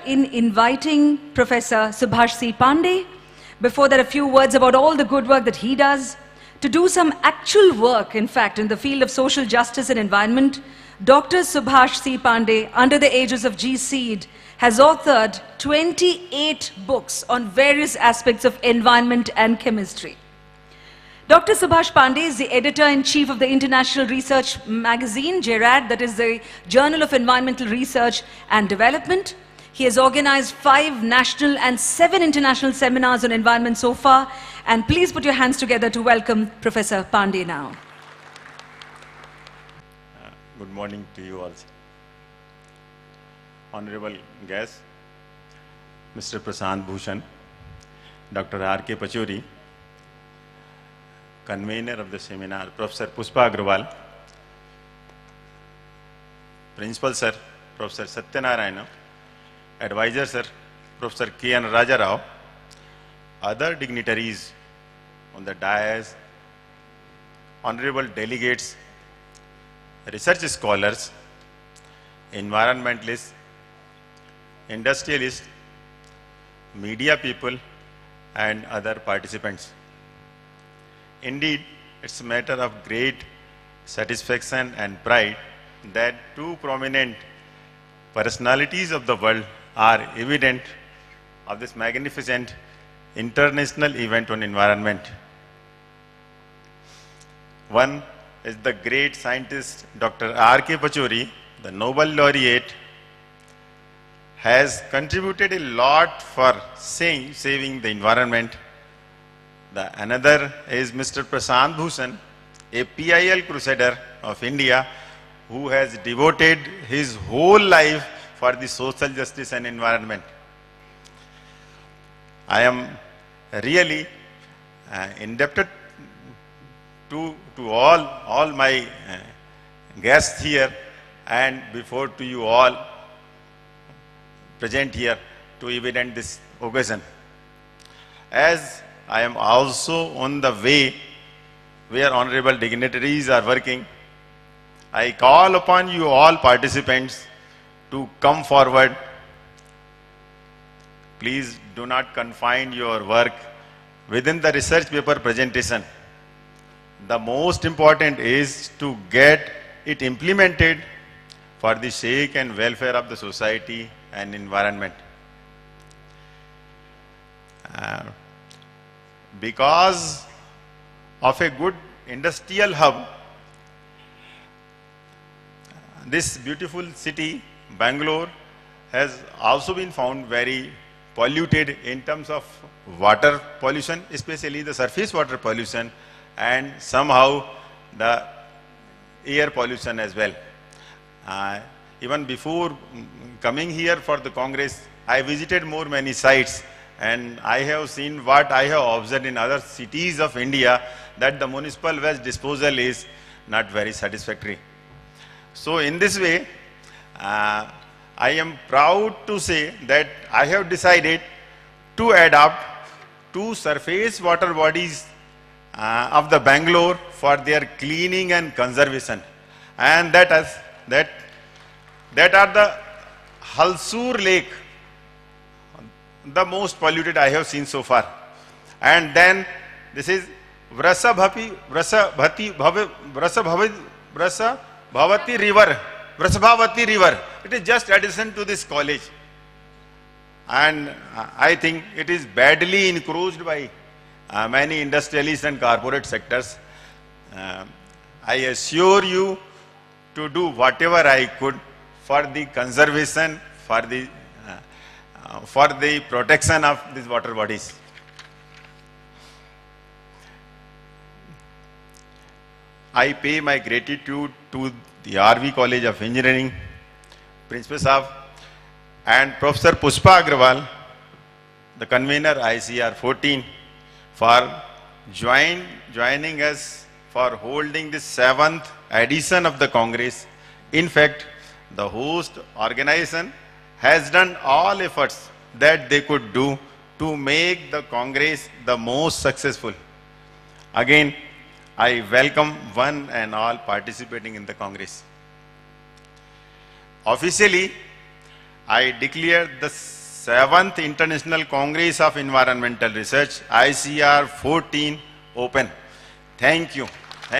in inviting Professor Subhash C. Pandey. Before that, a few words about all the good work that he does. To do some actual work, in fact, in the field of social justice and environment, Dr. Subhash C. Pandey, under the aegis of GSEED, has authored 28 books on various aspects of environment and chemistry. Dr. Subhash Pandey is the editor-in-chief of the international research magazine, JERAD, that is the Journal of Environmental Research and Development. He has organized 5 national and 7 international seminars on environment so far. And please put your hands together to welcome Professor Pandey now. Good morning to you all. Honorable guests, Mr. Prashant Bhushan, Dr. R.K. Pachauri, convener of the seminar, Professor Pushpa Agrawal, Principal Sir, Professor Satyanarayana, Advisor Sir, Professor K.N. Raja Rao, other dignitaries on the dais, honorable delegates, research scholars, environmentalists, industrialists, media people, and other participants. Indeed, it's a matter of great satisfaction and pride that 2 prominent personalities of the world are evident of this magnificent international event on environment. One is the great scientist Dr. R.K. Pachauri, the Nobel laureate, has contributed a lot for saving the environment. Another is Mr. Prashant Bhushan, a PIL crusader of India, who has devoted his whole life for the social justice and environment. I am really indebted to all my guests here and before to you all present here to evident this occasion. As I am also on the way where honorable dignitaries are working, I call upon you all participants to come forward. Please do not confine your work within the research paper presentation. The most important is to get it implemented for the sake and welfare of the society and environment. Because of a good industrial hub, this beautiful city, Bangalore, has also been found very polluted in terms of water pollution, especially the surface water pollution, and somehow the air pollution as well. Even before coming here for the Congress, I visited many sites, and I have seen what I have observed in other cities of India, that the municipal waste disposal is not very satisfactory. So in this way, I am proud to say that I have decided to adopt 2 surface water bodies of the Bangalore for their cleaning and conservation, and that are the Halsur Lake, the most polluted I have seen so far, and then this is Vrasabhavati River. It is just adjacent to this college, and I think it is badly encroached by many industrialists and corporate sectors. I assure you to do whatever I could for the conservation, for the protection of these water bodies. I pay my gratitude to the RV College of Engineering, Principal Sahab, and Professor Pushpa Agrawal, the convener ICR 14, for joining us for holding the 7th edition of the Congress. In fact, the host organization has done all efforts that they could do to make the Congress the most successful. Again, I welcome one and all participating in the Congress. Officially, I declare the 7th International Congress of Environmental Research, ICR 14, open. Thank you.